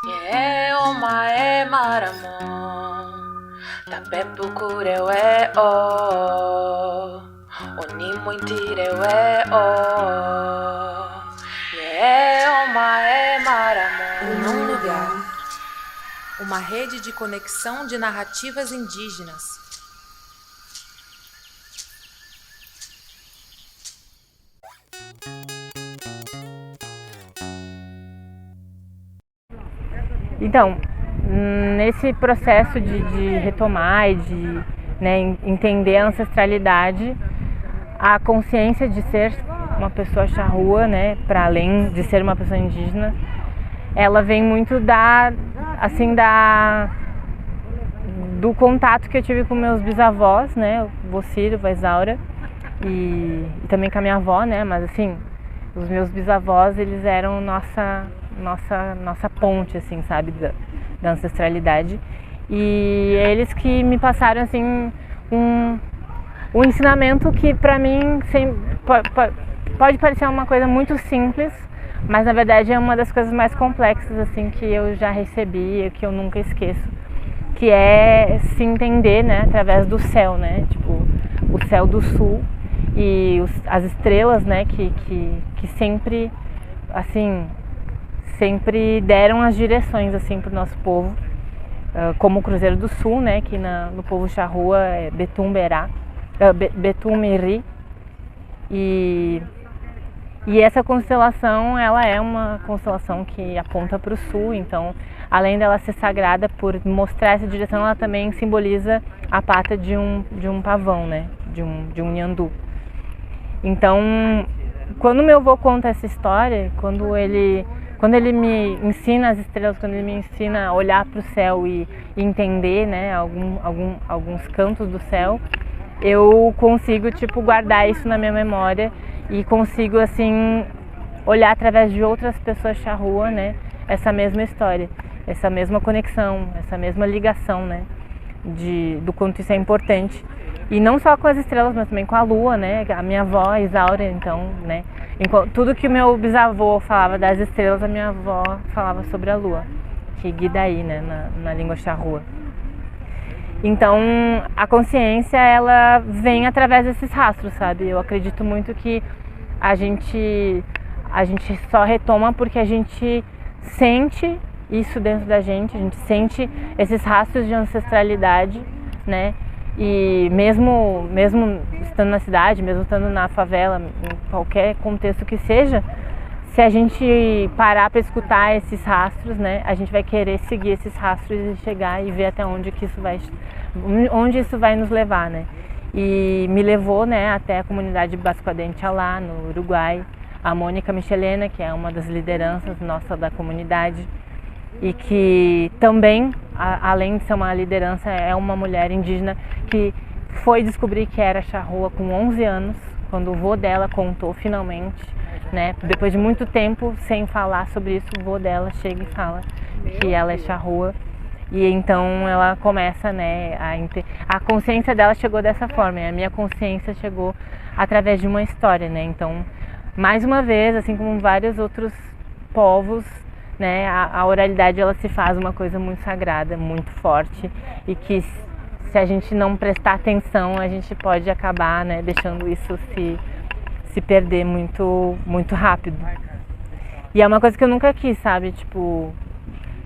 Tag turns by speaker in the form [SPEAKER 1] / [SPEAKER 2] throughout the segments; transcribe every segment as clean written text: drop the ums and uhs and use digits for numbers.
[SPEAKER 1] Ye o mae maramo Tapepu kurewe o Oni muintirewe o Ye o mae maramo
[SPEAKER 2] Num lugar. Uma rede de conexão de narrativas indígenas.
[SPEAKER 3] Então, nesse processo de retomar e de entender a ancestralidade, a consciência de ser uma pessoa charrua, para além de ser uma pessoa indígena, ela vem muito do contato que eu tive com meus bisavós, o vô Ciro, a vó Isaura, e também com a minha avó, mas assim, os meus bisavós, eles eram nossa ponte, assim, sabe, da ancestralidade. E eles que me passaram, assim, um ensinamento que pra mim pode parecer uma coisa muito simples, mas na verdade é uma das coisas mais complexas, assim, que eu já recebi e que eu nunca esqueço, que é se entender, através do céu, tipo, o céu do sul e as estrelas, que sempre, assim, sempre deram as direções, assim, para o nosso povo, como o Cruzeiro do Sul, que no povo charrua é Betumiri, e essa constelação, ela é uma constelação que aponta para o sul, então, além dela ser sagrada por mostrar essa direção, ela também simboliza a pata de um pavão, de um nhandu. Então, quando meu avô conta essa história, quando ele me ensina as estrelas, quando ele me ensina a olhar para o céu e entender, alguns cantos do céu, eu consigo, tipo, guardar isso na minha memória e consigo, assim, olhar através de outras pessoas charrua, essa mesma história, essa mesma conexão, essa mesma ligação, do quanto isso é importante. E não só com as estrelas, mas também com a lua, a minha avó, Isaura, então, tudo que o meu bisavô falava das estrelas, a minha avó falava sobre a lua, que Guidaí, na língua charrua. Então, a consciência, ela vem através desses rastros, sabe? Eu acredito muito que a gente só retoma porque a gente sente isso dentro da gente, a gente sente esses rastros de ancestralidade, E mesmo estando na cidade, mesmo estando na favela, em qualquer contexto que seja, se a gente parar para escutar esses rastros, a gente vai querer seguir esses rastros e chegar e ver até onde isso vai nos levar, E me levou, até a comunidade Bascoadente lá no Uruguai, a Mônica Michelena, que é uma das lideranças nossa da comunidade, e que também, além de ser uma liderança, é uma mulher indígena que foi descobrir que era charrua com 11 anos, quando o vô dela contou finalmente, depois de muito tempo sem falar sobre isso, o vô dela chega e fala que ela é charrua, e então ela começa, a consciência dela chegou dessa forma, e a minha consciência chegou através de uma história, então, mais uma vez, assim como vários outros povos, a oralidade, ela se faz uma coisa muito sagrada, muito forte, e que se a gente não prestar atenção, a gente pode acabar, deixando isso se perder muito, muito rápido. E é uma coisa que eu nunca quis, sabe, tipo,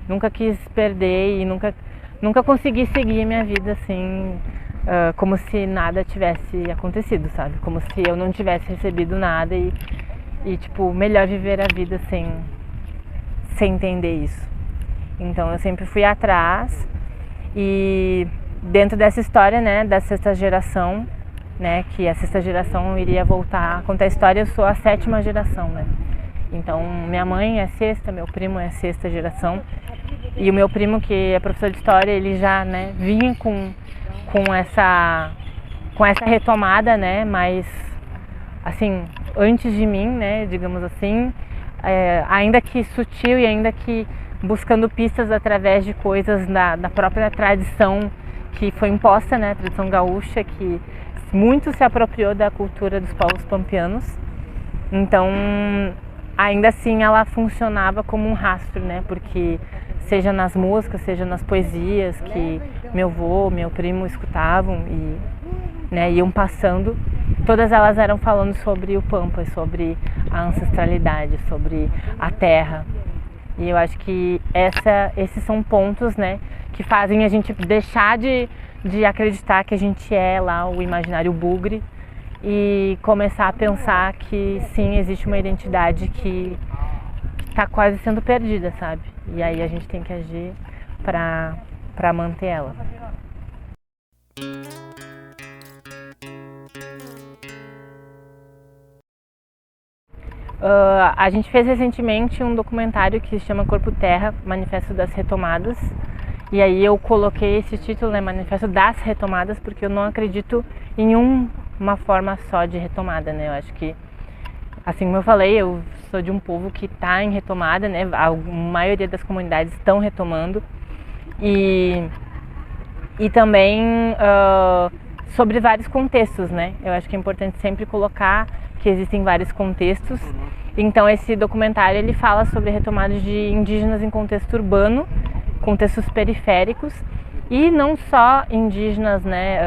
[SPEAKER 3] nunca quis perder e nunca consegui seguir minha vida assim, como se nada tivesse acontecido, sabe, como se eu não tivesse recebido nada e tipo, melhor viver a vida sem entender isso. Então eu sempre fui atrás, e dentro dessa história, da sexta geração, que a sexta geração iria voltar a contar a história, eu sou a sétima geração, Então minha mãe é sexta, meu primo é sexta geração, e o meu primo, que é professor de história, ele já, vinha com essa retomada, mas assim, antes de mim, digamos assim, ainda que sutil e ainda que buscando pistas através de coisas da própria tradição que foi imposta, a tradição gaúcha, que muito se apropriou da cultura dos povos pampeanos. Então, ainda assim, ela funcionava como um rastro, porque seja nas músicas, seja nas poesias que meu avô, meu primo escutavam e, né, iam passando. Todas elas eram falando sobre o Pampa, sobre a ancestralidade, sobre a terra. E eu acho que esses são pontos, né, que fazem a gente deixar de acreditar que a gente é lá o imaginário bugre e começar a pensar que sim, existe uma identidade que está quase sendo perdida, sabe? E aí a gente tem que agir para manter ela. A gente fez recentemente um documentário que se chama Corpo Terra, Manifesto das Retomadas. E aí eu coloquei esse título, né, Manifesto das Retomadas, porque eu não acredito em uma forma só de retomada, né? Eu acho que, assim como eu falei, eu sou de um povo que está em retomada, né? A maioria das comunidades estão retomando. E também sobre vários contextos, né? Eu acho que é importante sempre colocar que existem vários contextos. Então esse documentário ele fala sobre retomadas de indígenas em contexto urbano, contextos periféricos, e não só indígenas, né,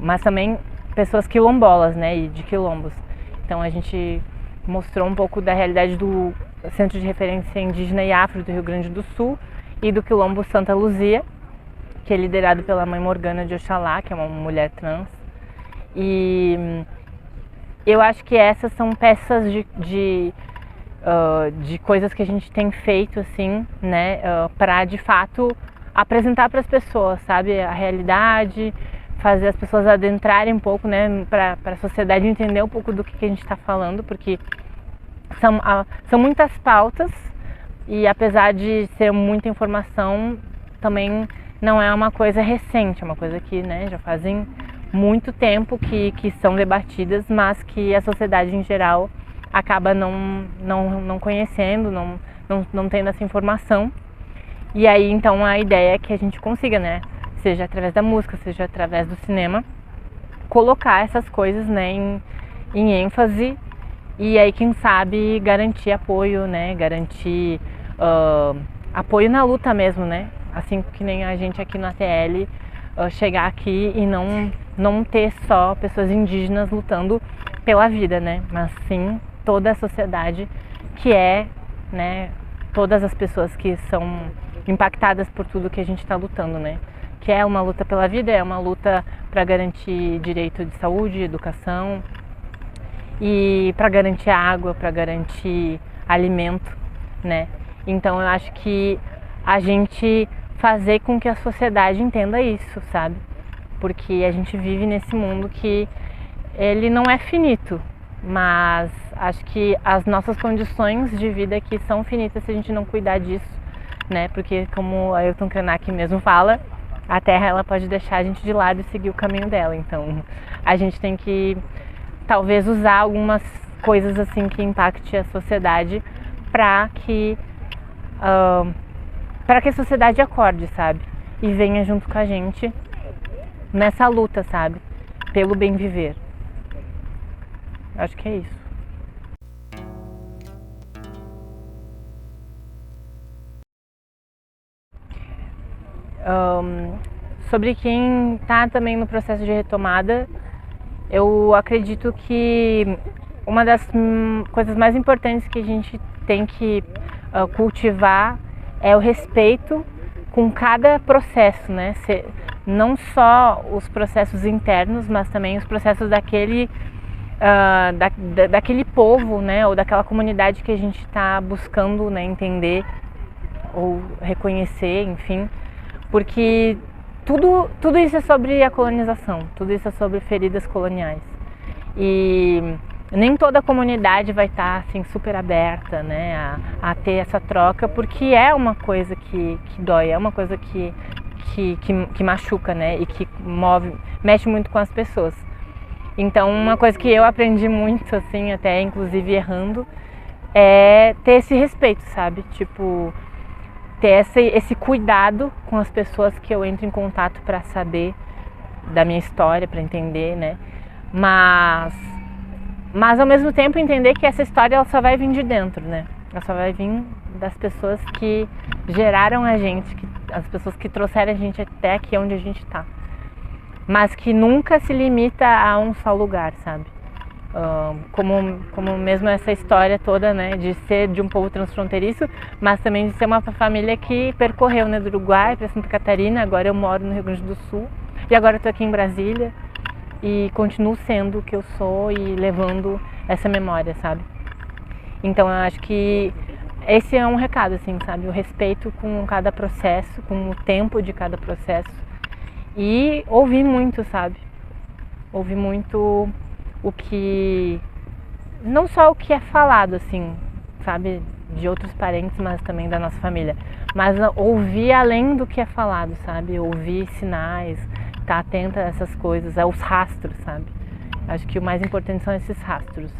[SPEAKER 3] mas também pessoas quilombolas, né, e de quilombos. Então a gente mostrou um pouco da realidade do Centro de Referência Indígena e Afro do Rio Grande do Sul e do quilombo Santa Luzia, que é liderado pela mãe Morgana de Oxalá, que é uma mulher trans. E eu acho que essas são peças de coisas que a gente tem feito, assim, né, para de fato apresentar para as pessoas, sabe, a realidade, fazer as pessoas adentrarem um pouco, né, para a sociedade entender um pouco do que a gente está falando, porque são muitas pautas e apesar de ser muita informação, também não é uma coisa recente, é uma coisa que, né, já fazem muito tempo que são debatidas, mas que a sociedade em geral acaba não conhecendo, não tendo essa informação. E aí então a ideia é que a gente consiga, né, seja através da música, seja através do cinema, colocar essas coisas, né, em ênfase e aí quem sabe garantir apoio, né, garantir apoio na luta mesmo, né, assim que nem a gente aqui no ATL chegar aqui e não ter só pessoas indígenas lutando pela vida, né, mas sim toda a sociedade que é, né, todas as pessoas que são impactadas por tudo que a gente está lutando, né, que é uma luta pela vida, é uma luta para garantir direito de saúde, educação e para garantir água, para garantir alimento, né. Então eu acho que a gente fazer com que a sociedade entenda isso, sabe, porque a gente vive nesse mundo que ele não é finito, mas acho que as nossas condições de vida aqui são finitas se a gente não cuidar disso, né? Porque como a Ailton Krenak mesmo fala, a Terra ela pode deixar a gente de lado e seguir o caminho dela. Então a gente tem que talvez usar algumas coisas assim que impacte a sociedade para que a sociedade acorde, sabe? E venha junto com a gente nessa luta, sabe? Pelo bem viver. Acho que é isso. Sobre quem está também no processo de retomada, eu acredito que uma das coisas mais importantes que a gente tem que cultivar é o respeito com cada processo, né? Não só os processos internos, mas também os processos daquele povo, né, ou daquela comunidade que a gente está buscando, né, entender ou reconhecer, enfim, porque tudo isso é sobre a colonização, tudo isso é sobre feridas coloniais e nem toda a comunidade vai estar assim super aberta, né, a ter essa troca, porque é uma coisa que dói, é uma coisa que machuca, né, e que mexe muito com as pessoas. Então uma coisa que eu aprendi muito, assim, até inclusive errando, é ter esse respeito, sabe? Tipo, ter esse cuidado com as pessoas que eu entro em contato para saber da minha história, para entender, né? Mas ao mesmo tempo entender que essa história ela só vai vir de dentro, né? Ela só vai vir das pessoas que geraram a gente, as pessoas que trouxeram a gente até aqui onde a gente está. Mas que nunca se limita a um só lugar, sabe? Como mesmo essa história toda, né, de ser de um povo transfronteiriço, mas também de ser uma família que percorreu, né, do Uruguai para Santa Catarina. Agora eu moro no Rio Grande do Sul e agora estou aqui em Brasília e continuo sendo o que eu sou e levando essa memória, sabe? Então eu acho que esse é um recado, assim, sabe? O respeito com cada processo, com o tempo de cada processo e ouvir muito, sabe? Ouvir muito o que, não só o que é falado, assim, sabe, de outros parentes, mas também da nossa família, mas ouvir além do que é falado, sabe, ouvir sinais, estar atenta a essas coisas, aos rastros, sabe, acho que o mais importante são esses rastros.